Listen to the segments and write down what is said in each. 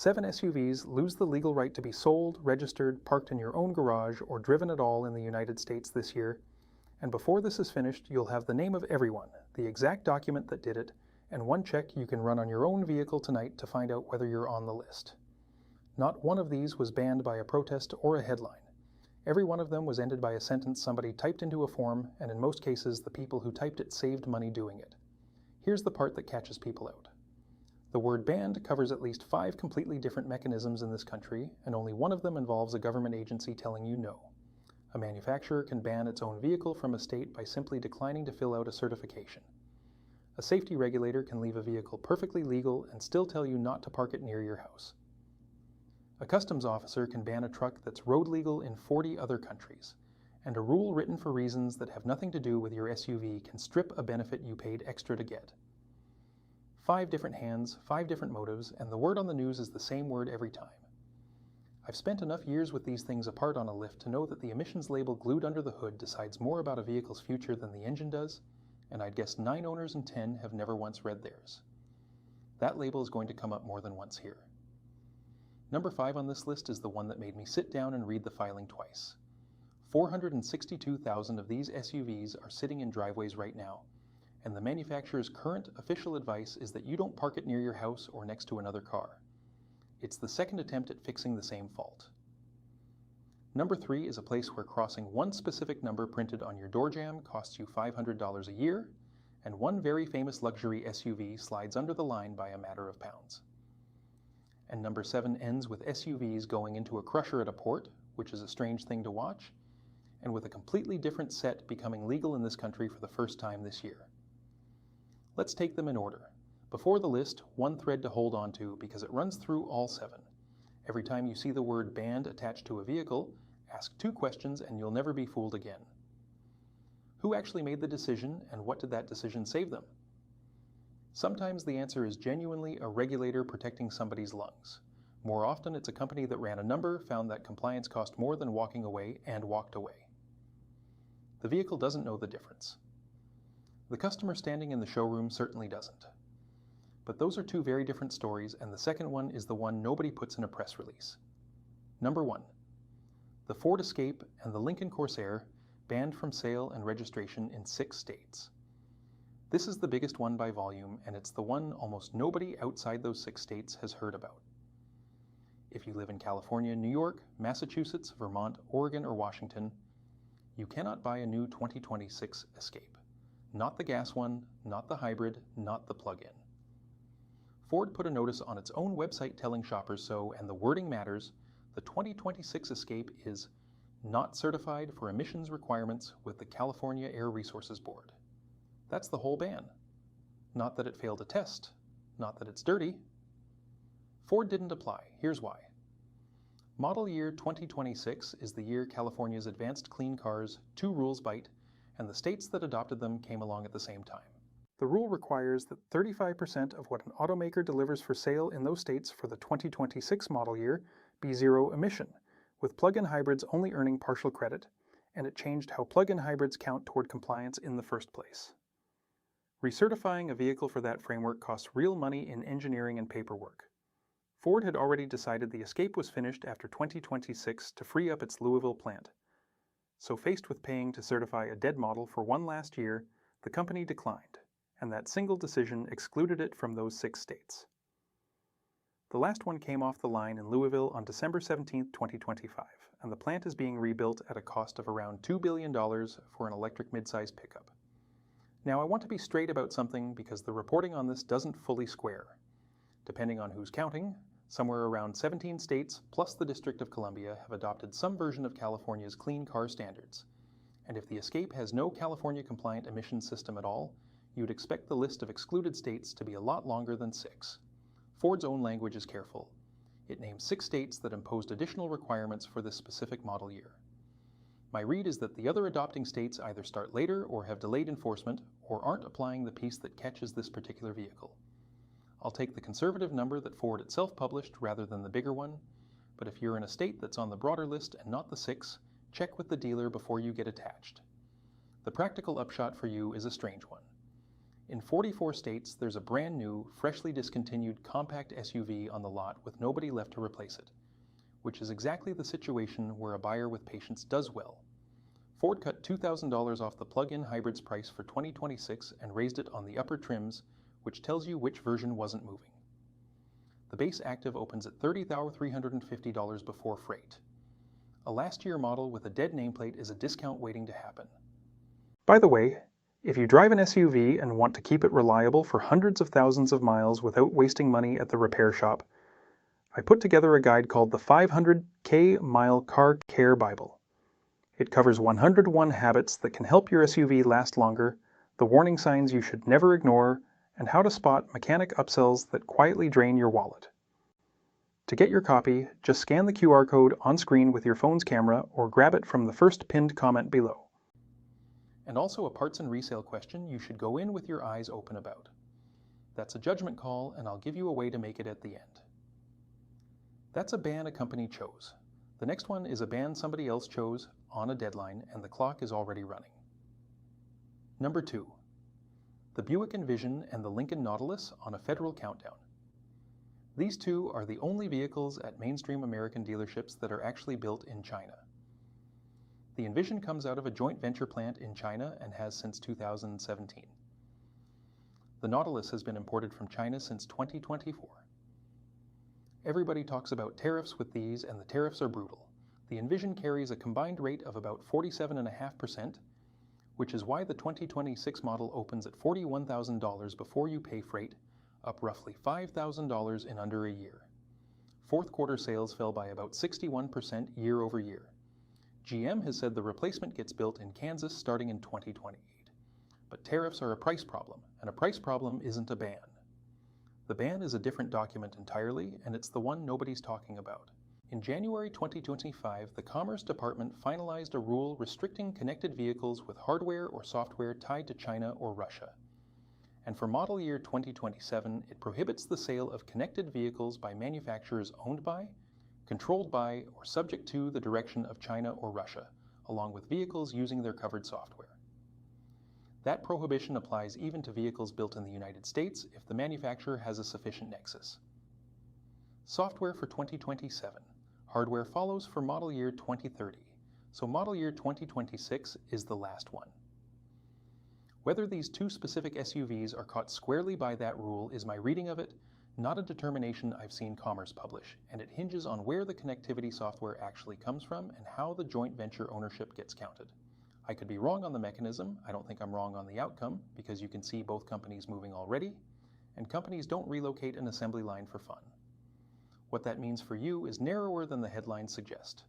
7 SUVs lose the legal right to be sold, registered, parked in your own garage, or driven at all in the United States this year. And before this is finished, you'll have the name of everyone, the exact document that did it, and one check you can run on your own vehicle tonight to find out whether you're on the list. Not one of these was banned by a protest or a headline. Every one of them was ended by a sentence somebody typed into a form, and in most cases, the people who typed it saved money doing it. Here's the part that catches people out. The word banned covers at least 5 completely different mechanisms in this country, and only one of them involves a government agency telling you no. A manufacturer can ban its own vehicle from a state by simply declining to fill out a certification. A safety regulator can leave a vehicle perfectly legal and still tell you not to park it near your house. A customs officer can ban a truck that's road legal in 40 other countries, and a rule written for reasons that have nothing to do with your SUV can strip a benefit you paid extra to get. 5 different hands, 5 different motives, and the word on the news is the same word every time. I've spent enough years with these things apart on a lift to know that the emissions label glued under the hood decides more about a vehicle's future than the engine does, and I'd guess 9 owners in 10 have never once read theirs. That label is going to come up more than once here. Number 5 on this list is the one that made me sit down and read the filing twice. 462,000 of these SUVs are sitting in driveways right now, and the manufacturer's current official advice is that you don't park it near your house or next to another car. It's the second attempt at fixing the same fault. Number 3 is a place where crossing one specific number printed on your door jamb costs you $500 a year, and one very famous luxury SUV slides under the line by a matter of pounds. And number 7 ends with SUVs going into a crusher at a port, which is a strange thing to watch, and with a completely different set becoming legal in this country for the first time this year. Let's take them in order. Before the list, one thread to hold on to because it runs through all 7. Every time you see the word banned attached to a vehicle, ask 2 questions and you'll never be fooled again. Who actually made the decision, and what did that decision save them? Sometimes the answer is genuinely a regulator protecting somebody's lungs. More often, it's a company that ran a number, found that compliance cost more than walking away, and walked away. The vehicle doesn't know the difference. The customer standing in the showroom certainly doesn't. But those are 2 very different stories, and the second one is the one nobody puts in a press release. Number 1. The Ford Escape and the Lincoln Corsair banned from sale and registration in 6 states. This is the biggest one by volume, and it's the one almost nobody outside those 6 states has heard about. If you live in California, New York, Massachusetts, Vermont, Oregon, or Washington, you cannot buy a new 2026 Escape. Not the gas one, not the hybrid, not the plug-in. Ford put a notice on its own website telling shoppers so, and the wording matters. The 2026 Escape is not certified for emissions requirements with the California Air Resources Board. That's the whole ban. Not that it failed a test, not that it's dirty. Ford didn't apply. Here's why. Model year 2026 is the year California's advanced clean cars 2 rules bite, and the states that adopted them came along at the same time. The rule requires that 35% of what an automaker delivers for sale in those states for the 2026 model year be zero emission, with plug-in hybrids only earning partial credit, and it changed how plug-in hybrids count toward compliance in the first place. Recertifying a vehicle for that framework costs real money in engineering and paperwork. Ford had already decided the Escape was finished after 2026 to free up its Louisville plant. So faced with paying to certify a dead model for one last year, the company declined, and that single decision excluded it from those 6 states. The last one came off the line in Louisville on December 17, 2025, and the plant is being rebuilt at a cost of around $2 billion for an electric midsize pickup. Now, I want to be straight about something because the reporting on this doesn't fully square. Depending on who's counting, somewhere around 17 states plus the District of Columbia have adopted some version of California's clean car standards. And if the Escape has no California-compliant emissions system at all, you'd expect the list of excluded states to be a lot longer than 6. Ford's own language is careful. It names 6 states that imposed additional requirements for this specific model year. My read is that the other adopting states either start later or have delayed enforcement or aren't applying the piece that catches this particular vehicle. I'll take the conservative number that Ford itself published rather than the bigger one, but if you're in a state that's on the broader list and not the 6, check with the dealer before you get attached. The practical upshot for you is a strange one. In 44 states, there's a brand new, freshly discontinued compact SUV on the lot with nobody left to replace it, which is exactly the situation where a buyer with patience does well. Ford cut $2,000 off the plug-in hybrid's price for 2026 and raised it on the upper trims, which tells you which version wasn't moving. The base Active opens at $30,350 before freight. A last-year model with a dead nameplate is a discount waiting to happen. By the way, if you drive an SUV and want to keep it reliable for hundreds of thousands of miles without wasting money at the repair shop, I put together a guide called the 500K Mile Car Care Bible. It covers 101 habits that can help your SUV last longer, the warning signs you should never ignore, and how to spot mechanic upsells that quietly drain your wallet. To get your copy, just scan the QR code on screen with your phone's camera or grab it from the first pinned comment below. And also a parts and resale question you should go in with your eyes open about. That's a judgment call, and I'll give you a way to make it at the end. That's a ban a company chose. The next one is a ban somebody else chose on a deadline, and the clock is already running. Number 2. The Buick Envision and the Lincoln Nautilus on a federal countdown. These two are the only vehicles at mainstream American dealerships that are actually built in China. The Envision comes out of a joint venture plant in China and has since 2017. The Nautilus has been imported from China since 2024. Everybody talks about tariffs with these, and the tariffs are brutal. The Envision carries a combined rate of about 47.5%, which is why the 2026 model opens at $41,000 before you pay freight, up roughly $5,000 in under a year. Fourth quarter sales fell by about 61% year over year. GM has said the replacement gets built in Kansas starting in 2028. But tariffs are a price problem, and a price problem isn't a ban. The ban is a different document entirely, and it's the one nobody's talking about. In January 2025, the Commerce Department finalized a rule restricting connected vehicles with hardware or software tied to China or Russia. And for model year 2027, it prohibits the sale of connected vehicles by manufacturers owned by, controlled by, or subject to the direction of China or Russia, along with vehicles using their covered software. That prohibition applies even to vehicles built in the United States if the manufacturer has a sufficient nexus. Software for 2027. Hardware follows for model year 2030, so model year 2026 is the last one. Whether these two specific SUVs are caught squarely by that rule is my reading of it, not a determination I've seen Commerce publish, and it hinges on where the connectivity software actually comes from and how the joint venture ownership gets counted. I could be wrong on the mechanism. I don't think I'm wrong on the outcome, because you can see both companies moving already, and companies don't relocate an assembly line for fun. What that means for you is narrower than the headlines suggest.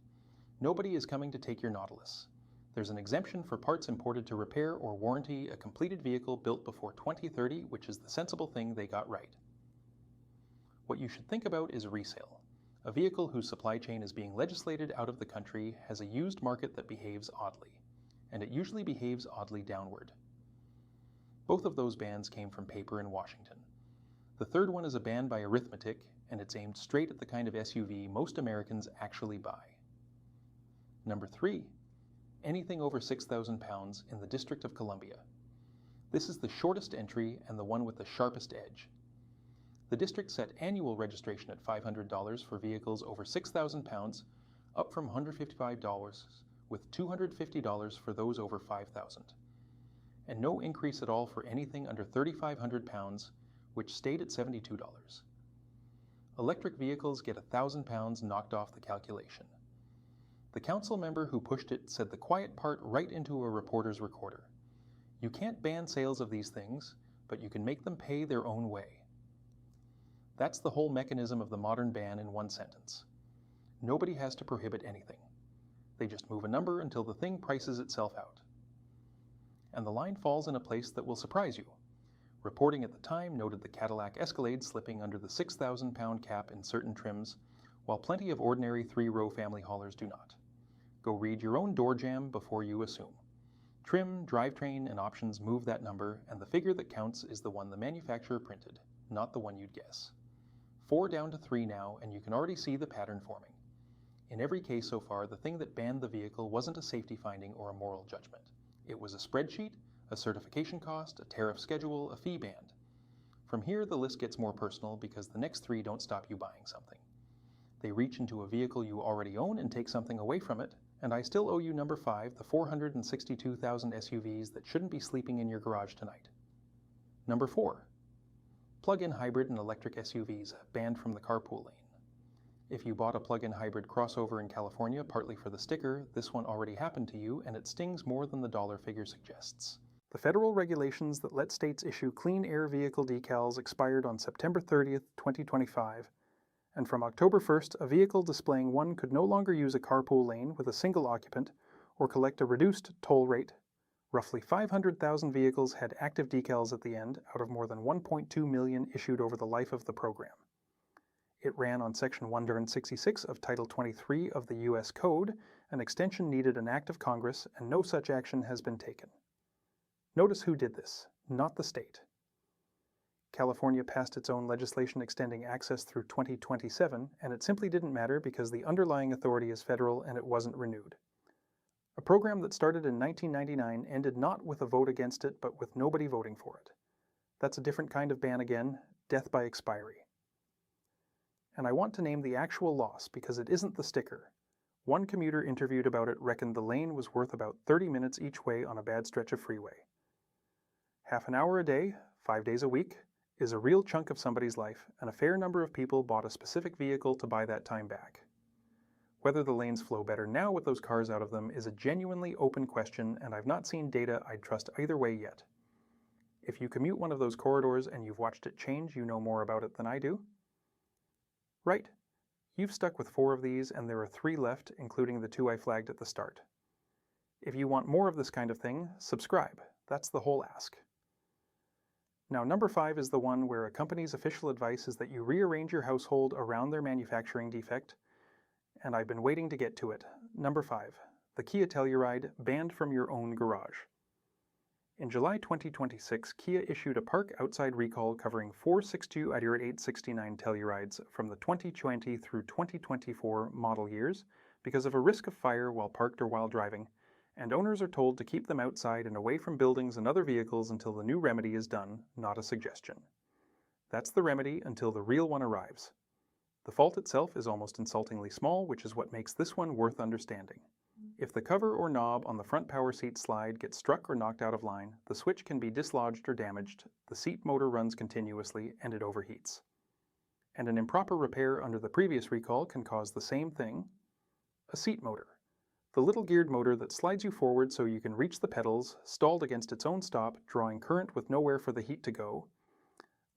Nobody is coming to take your Nautilus. There's an exemption for parts imported to repair or warranty a completed vehicle built before 2030, which is the sensible thing they got right. What you should think about is resale. A vehicle whose supply chain is being legislated out of the country has a used market that behaves oddly, and it usually behaves oddly downward. Both of those bans came from paper in Washington. The third one is a ban by arithmetic, and it's aimed straight at the kind of SUV most Americans actually buy. Number 3. Anything over 6,000 pounds in the District of Columbia. This is the shortest entry and the one with the sharpest edge. The district set annual registration at $500 for vehicles over 6,000 pounds, up from $155, with $250 for those over 5,000. And no increase at all for anything under 3,500 pounds, which stayed at $72. Electric vehicles get 1,000 pounds knocked off the calculation. The council member who pushed it said the quiet part right into a reporter's recorder. You can't ban sales of these things, but you can make them pay their own way. That's the whole mechanism of the modern ban in one sentence. Nobody has to prohibit anything. They just move a number until the thing prices itself out. And the line falls in a place that will surprise you. Reporting at the time noted the Cadillac Escalade slipping under the 6,000-pound cap in certain trims, while plenty of ordinary three-row family haulers do not. Go read your own door jamb before you assume. Trim, drivetrain, and options move that number, and the figure that counts is the one the manufacturer printed, not the one you'd guess. 4 down to 3 now, and you can already see the pattern forming. In every case so far, the thing that banned the vehicle wasn't a safety finding or a moral judgment. It was a spreadsheet, a certification cost, a tariff schedule, a fee band. From here, the list gets more personal because the next three don't stop you buying something. They reach into a vehicle you already own and take something away from it, and I still owe you number 5, the 462,000 SUVs that shouldn't be sleeping in your garage tonight. Number 4, plug-in hybrid and electric SUVs banned from the carpool lane. If you bought a plug-in hybrid crossover in California partly for the sticker, this one already happened to you, and it stings more than the dollar figure suggests. The federal regulations that let states issue clean air vehicle decals expired on September 30th, 2025, and from October 1st, a vehicle displaying one could no longer use a carpool lane with a single occupant or collect a reduced toll rate. Roughly 500,000 vehicles had active decals at the end out of more than 1.2 million issued over the life of the program. It ran on Section 166 of Title 23 of the U.S. Code. An extension needed an act of Congress, and no such action has been taken. Notice who did this, not the state. California passed its own legislation extending access through 2027, and it simply didn't matter because the underlying authority is federal and it wasn't renewed. A program that started in 1999 ended not with a vote against it, but with nobody voting for it. That's a different kind of ban again, death by expiry. And I want to name the actual loss because it isn't the sticker. One commuter interviewed about it reckoned the lane was worth about 30 minutes each way on a bad stretch of freeway. Half an hour a day, 5 days a week, is a real chunk of somebody's life, and a fair number of people bought a specific vehicle to buy that time back. Whether the lanes flow better now with those cars out of them is a genuinely open question, and I've not seen data I'd trust either way yet. If you commute one of those corridors and you've watched it change, you know more about it than I do. Right, you've stuck with 4 of these, and there are 3 left, including the 2 I flagged at the start. If you want more of this kind of thing, subscribe. That's the whole ask. Now, number 5 is the one where a company's official advice is that you rearrange your household around their manufacturing defect, and I've been waiting to get to it. Number 5, the Kia Telluride banned from your own garage. In July 2026, Kia issued a park outside recall covering 462 out of 869 Tellurides from the 2020 through 2024 model years because of a risk of fire while parked or while driving, and owners are told to keep them outside and away from buildings and other vehicles until the new remedy is done, not a suggestion. That's the remedy until the real one arrives. The fault itself is almost insultingly small, which is what makes this one worth understanding. If the cover or knob on the front power seat slide gets struck or knocked out of line, the switch can be dislodged or damaged, the seat motor runs continuously, and it overheats. And an improper repair under the previous recall can cause the same thing: a seat motor. The little geared motor that slides you forward so you can reach the pedals, stalled against its own stop, drawing current with nowhere for the heat to go,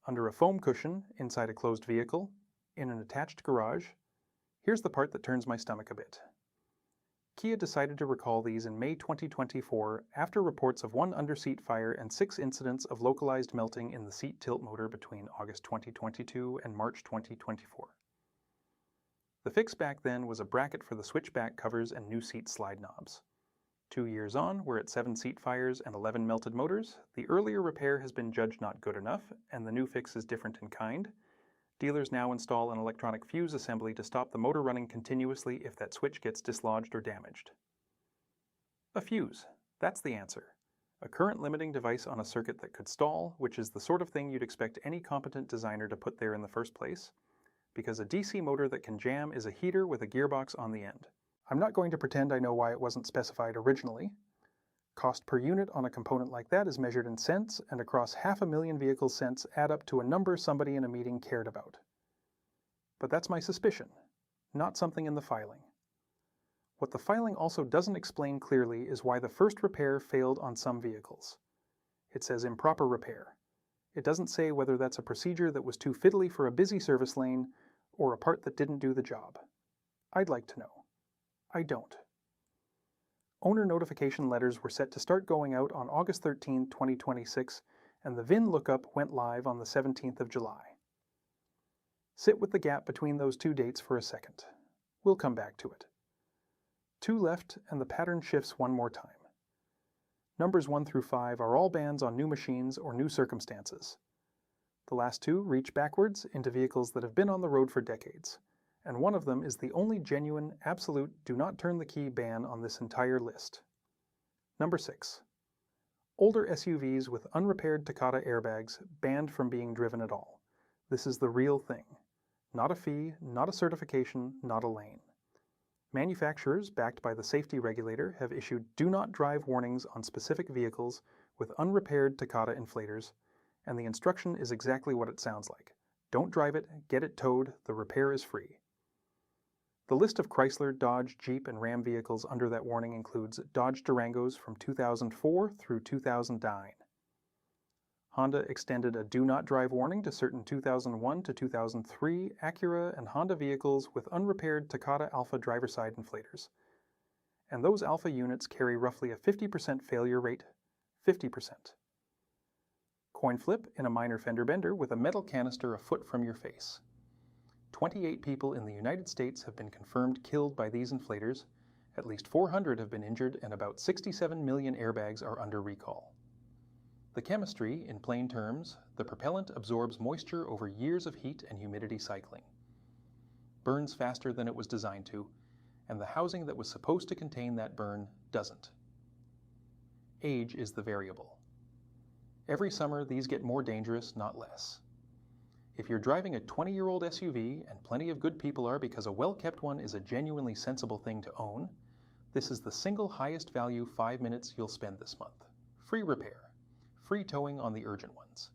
under a foam cushion, inside a closed vehicle, in an attached garage. Here's the part that turns my stomach a bit. Kia decided to recall these in May 2024 after reports of 1 underseat fire and 6 incidents of localized melting in the seat tilt motor between August 2022 and March 2024. The fix back then was a bracket for the switchback covers and new seat slide knobs. 2 years on, we're at 7 seat fires and 11 melted motors. The earlier repair has been judged not good enough, and the new fix is different in kind. Dealers now install an electronic fuse assembly to stop the motor running continuously if that switch gets dislodged or damaged. A fuse. That's the answer. A current limiting device on a circuit that could stall, which is the sort of thing you'd expect any competent designer to put there in the first place, because a DC motor that can jam is a heater with a gearbox on the end. I'm not going to pretend I know why it wasn't specified originally. Cost per unit on a component like that is measured in cents, and across 500,000 vehicles, cents add up to a number somebody in a meeting cared about. But that's my suspicion, not something in the filing. What the filing also doesn't explain clearly is why the first repair failed on some vehicles. It says improper repair. It doesn't say whether that's a procedure that was too fiddly for a busy service lane or a part that didn't do the job. I'd like to know. I don't. Owner notification letters were set to start going out on August 13, 2026, and the VIN lookup went live on the 17th of July. Sit with the gap between those 2 dates for a second. We'll come back to it. 2 left, and the pattern shifts one more time. Numbers 1 through 5 are all bans on new machines or new circumstances. The last 2 reach backwards into vehicles that have been on the road for decades, and one of them is the only genuine, absolute, do not turn the key ban on this entire list. Number 6. Older SUVs with unrepaired Takata airbags banned from being driven at all. This is the real thing. Not a fee, not a certification, not a lane. Manufacturers, backed by the safety regulator, have issued do not drive warnings on specific vehicles with unrepaired Takata inflators, and the instruction is exactly what it sounds like. Don't drive it, get it towed, the repair is free. The list of Chrysler, Dodge, Jeep, and Ram vehicles under that warning includes Dodge Durangos from 2004 through 2009. Honda extended a do not drive warning to certain 2001 to 2003 Acura and Honda vehicles with unrepaired Takata Alpha driver side inflators. And those Alpha units carry roughly a 50% failure rate, 50%. Coin flip in a minor fender bender with a metal canister a foot from your face. 28 people in the United States have been confirmed killed by these inflators, at least 400 have been injured, and about 67 million airbags are under recall. The chemistry, in plain terms, the propellant absorbs moisture over years of heat and humidity cycling. Burns faster than it was designed to, and the housing that was supposed to contain that burn doesn't. Age is the variable. Every summer, these get more dangerous, not less. If you're driving a 20-year-old SUV, and plenty of good people are because a well-kept one is a genuinely sensible thing to own, this is the single highest value 5 minutes you'll spend this month. Free repair. Free towing on the urgent ones.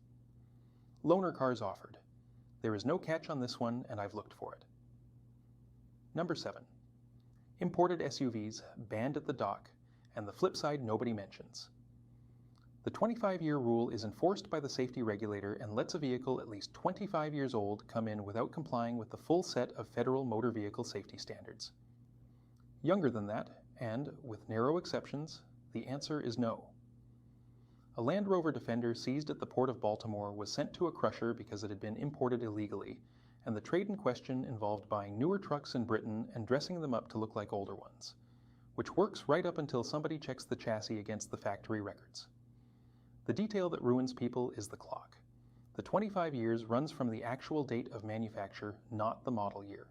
Loaner cars offered. There is no catch on this one, and I've looked for it. Number 7. Imported SUVs banned at the dock, and the flip side nobody mentions. The 25-year rule is enforced by the safety regulator and lets a vehicle at least 25 years old come in without complying with the full set of federal motor vehicle safety standards. Younger than that, and with narrow exceptions, the answer is no. A Land Rover Defender seized at the Port of Baltimore was sent to a crusher because it had been imported illegally, and the trade in question involved buying newer trucks in Britain and dressing them up to look like older ones, which works right up until somebody checks the chassis against the factory records. The detail that ruins people is the clock. The 25 years runs from the actual date of manufacture, not the model year.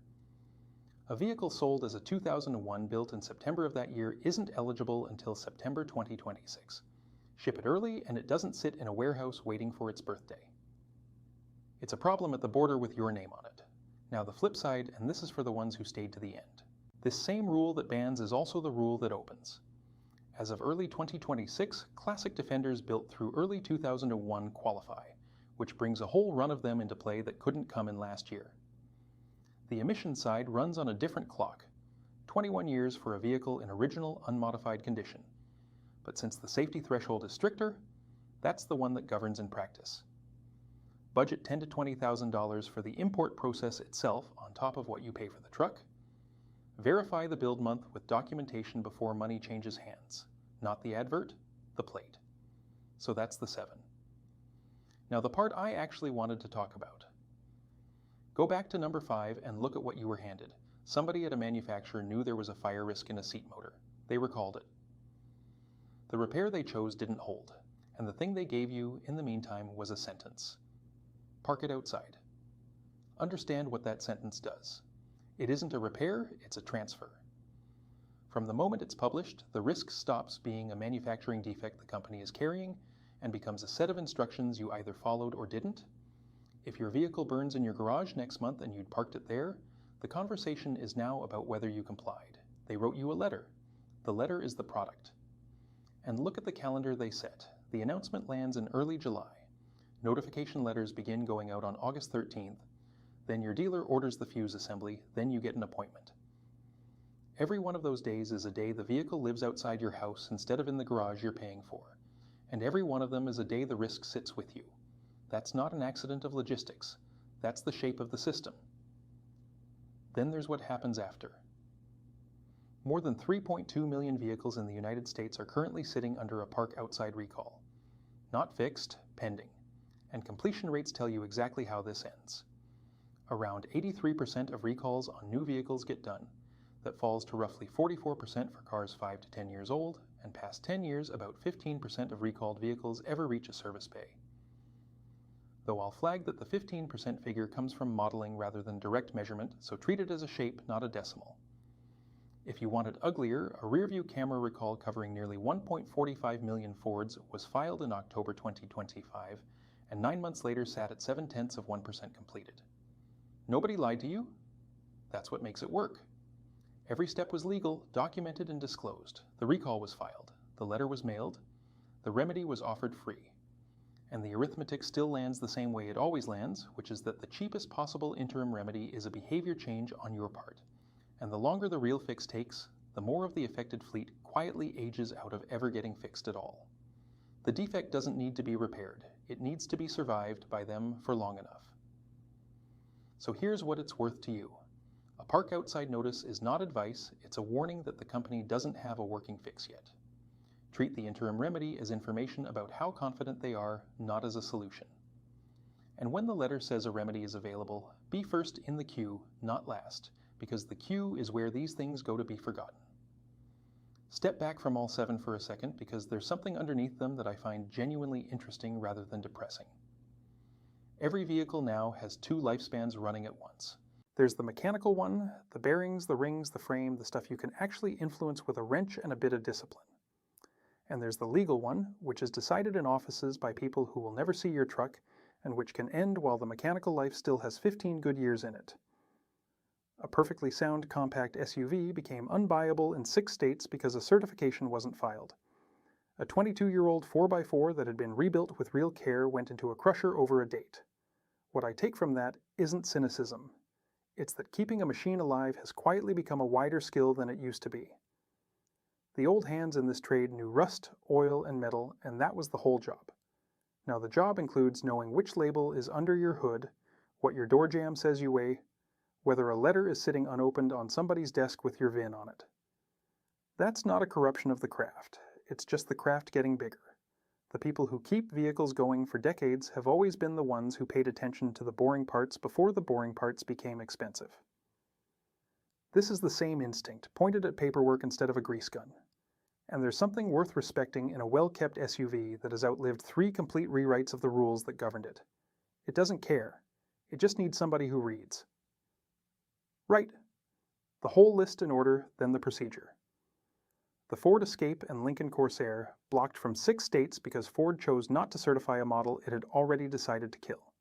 A vehicle sold as a 2001 built in September of that year isn't eligible until September 2026. Ship it early and it doesn't sit in a warehouse waiting for its birthday. It's a problem at the border with your name on it. Now the flip side, and this is for the ones who stayed to the end. This same rule that bans is also the rule that opens. As of early 2026, classic Defenders built through early 2001 qualify, which brings a whole run of them into play that couldn't come in last year. The emission side runs on a different clock, 21 years for a vehicle in original unmodified condition. But since the safety threshold is stricter, that's the one that governs in practice. Budget $10,000 to $20,000 for the import process itself on top of what you pay for the truck. Verify the build month with documentation before money changes hands. Not the advert, the plate. So that's the 7. Now the part I actually wanted to talk about. Go back to number 5 and look at what you were handed. Somebody at a manufacturer knew there was a fire risk in a seat motor. They recalled it. The repair they chose didn't hold, and the thing they gave you in the meantime was a sentence. Park it outside. Understand what that sentence does. It isn't a repair, it's a transfer. From the moment it's published, the risk stops being a manufacturing defect the company is carrying and becomes a set of instructions you either followed or didn't. If your vehicle burns in your garage next month and you'd parked it there, the conversation is now about whether you complied. They wrote you a letter. The letter is the product. And look at the calendar they set. The announcement lands in early July. Notification letters begin going out on August 13th. Then your dealer orders the fuse assembly, then you get an appointment. Every one of those days is a day the vehicle lives outside your house instead of in the garage you're paying for. And every one of them is a day the risk sits with you. That's not an accident of logistics. That's the shape of the system. Then there's what happens after. More than 3.2 million vehicles in the United States are currently sitting under a park outside recall. Not fixed, pending. And completion rates tell you exactly how this ends. Around 83% of recalls on new vehicles get done. That falls to roughly 44% for cars 5 to 10 years old, and past 10 years, about 15% of recalled vehicles ever reach a service bay. Though I'll flag that the 15% figure comes from modeling rather than direct measurement, so treat it as a shape, not a decimal. If you want it uglier, a rear-view camera recall covering nearly 1.45 million Fords was filed in October 2025, and 9 months later sat at 0.7% completed. Nobody lied to you? That's what makes it work. Every step was legal, documented, and disclosed. The recall was filed. The letter was mailed. The remedy was offered free. And the arithmetic still lands the same way it always lands, which is that the cheapest possible interim remedy is a behavior change on your part. And the longer the real fix takes, the more of the affected fleet quietly ages out of ever getting fixed at all. The defect doesn't need to be repaired. It needs to be survived by them for long enough. So here's what it's worth to you. A park outside notice is not advice, it's a warning that the company doesn't have a working fix yet. Treat the interim remedy as information about how confident they are, not as a solution. And when the letter says a remedy is available, be first in the queue, not last, because the queue is where these things go to be forgotten. Step back from all 7 for a second, because there's something underneath them that I find genuinely interesting rather than depressing. Every vehicle now has 2 lifespans running at once. There's the mechanical one, the bearings, the rings, the frame, the stuff you can actually influence with a wrench and a bit of discipline. And there's the legal one, which is decided in offices by people who will never see your truck, and which can end while the mechanical life still has 15 good years in it. A perfectly sound compact SUV became unbuyable in 6 states because a certification wasn't filed. A 22-year-old 4x4 that had been rebuilt with real care went into a crusher over a date. What I take from that isn't cynicism. It's that keeping a machine alive has quietly become a wider skill than it used to be. The old hands in this trade knew rust, oil, and metal, and that was the whole job. Now the job includes knowing which label is under your hood, what your door jamb says you weigh, whether a letter is sitting unopened on somebody's desk with your VIN on it. That's not a corruption of the craft, it's just the craft getting bigger. The people who keep vehicles going for decades have always been the ones who paid attention to the boring parts before the boring parts became expensive. This is the same instinct, pointed at paperwork instead of a grease gun. And there's something worth respecting in a well-kept SUV that has outlived 3 complete rewrites of the rules that governed it. It doesn't care. It just needs somebody who reads. Right. The whole list in order, then the procedure. The Ford Escape and Lincoln Corsair blocked from 6 states because Ford chose not to certify a model it had already decided to kill.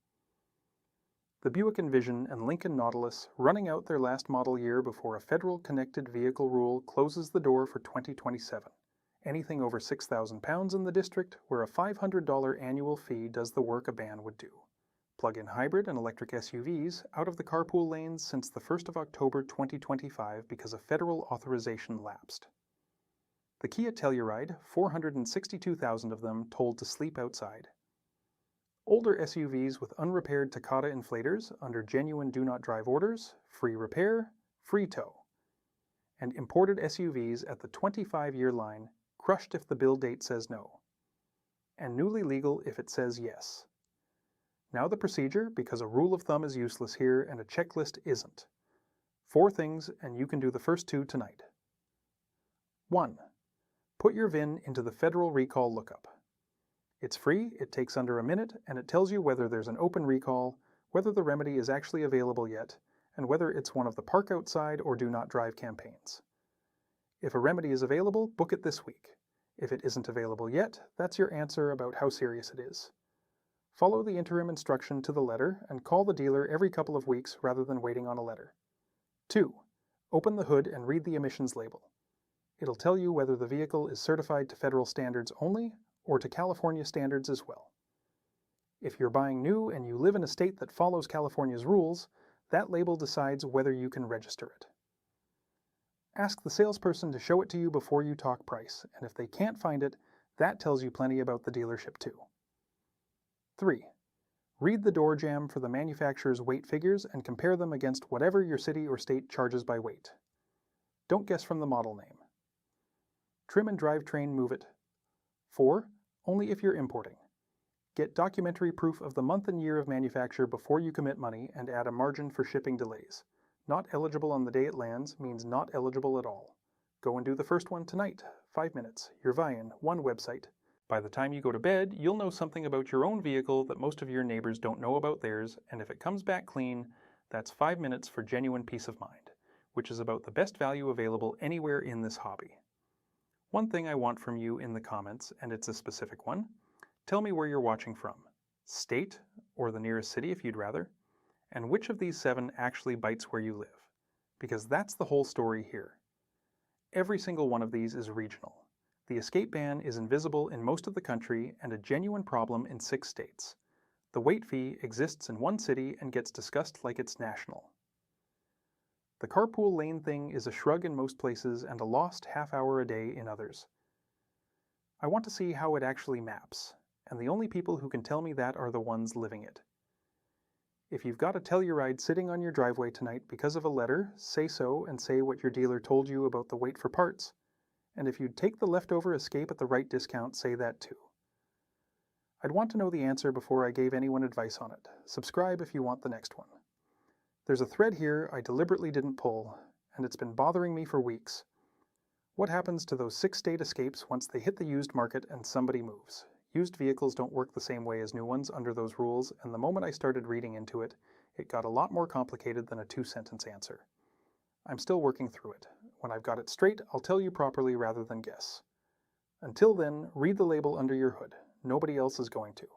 The Buick Envision and Lincoln Nautilus running out their last model year before a federal connected vehicle rule closes the door for 2027. Anything over 6,000 pounds in the district, where a $500 annual fee does the work a ban would do. Plug-in hybrid and electric SUVs out of the carpool lanes since the 1st of October 2025 because a federal authorization lapsed. The Kia Telluride, 462,000 of them told to sleep outside. Older SUVs with unrepaired Takata inflators under genuine do-not-drive orders, free repair, free tow. And imported SUVs at the 25-year line, crushed if the build date says no. And newly legal if it says yes. Now the procedure, because a rule of thumb is useless here and a checklist isn't. 4 things, and you can do the first 2 tonight. 1. Put your VIN into the Federal Recall Lookup. It's free, it takes under a minute, and it tells you whether there's an open recall, whether the remedy is actually available yet, and whether it's one of the park outside or do not drive campaigns. If a remedy is available, book it this week. If it isn't available yet, that's your answer about how serious it is. Follow the interim instruction to the letter and call the dealer every couple of weeks rather than waiting on a letter. 2. Open the hood and read the emissions label. It'll tell you whether the vehicle is certified to federal standards only or to California standards as well. If you're buying new and you live in a state that follows California's rules, that label decides whether you can register it. Ask the salesperson to show it to you before you talk price, and if they can't find it, that tells you plenty about the dealership too. 3. Read the door jamb for the manufacturer's weight figures and compare them against whatever your city or state charges by weight. Don't guess from the model name. Trim and drivetrain move it. 4. Only if you're importing. Get documentary proof of the month and year of manufacture before you commit money and add a margin for shipping delays. Not eligible on the day it lands means not eligible at all. Go and do the first one tonight. 5 minutes. Your Vian, one website. By the time you go to bed, you'll know something about your own vehicle that most of your neighbors don't know about theirs, and if it comes back clean, that's 5 minutes for genuine peace of mind. which is about the best value available anywhere in this hobby. One thing I want from you in the comments, and it's a specific one, tell me where you're watching from, state or the nearest city if you'd rather, and which of these 7 actually bites where you live, because that's the whole story here. Every single one of these is regional. The escape ban is invisible in most of the country and a genuine problem in 6 states. The weight fee exists in one city and gets discussed like it's national. The carpool lane thing is a shrug in most places and a lost half hour a day in others. I want to see how it actually maps, and the only people who can tell me that are the ones living it. If you've got a Telluride sitting on your driveway tonight because of a letter, say so and say what your dealer told you about the wait for parts. And if you'd take the leftover escape at the right discount, say that too. I'd want to know the answer before I gave anyone advice on it. Subscribe if you want the next one. There's a thread here I deliberately didn't pull, and it's been bothering me for weeks. What happens to those 6 state escapes once they hit the used market and somebody moves? Used vehicles don't work the same way as new ones under those rules, and the moment I started reading into it, it got a lot more complicated than a 2-sentence answer. I'm still working through it. When I've got it straight, I'll tell you properly rather than guess. Until then, read the label under your hood. Nobody else is going to.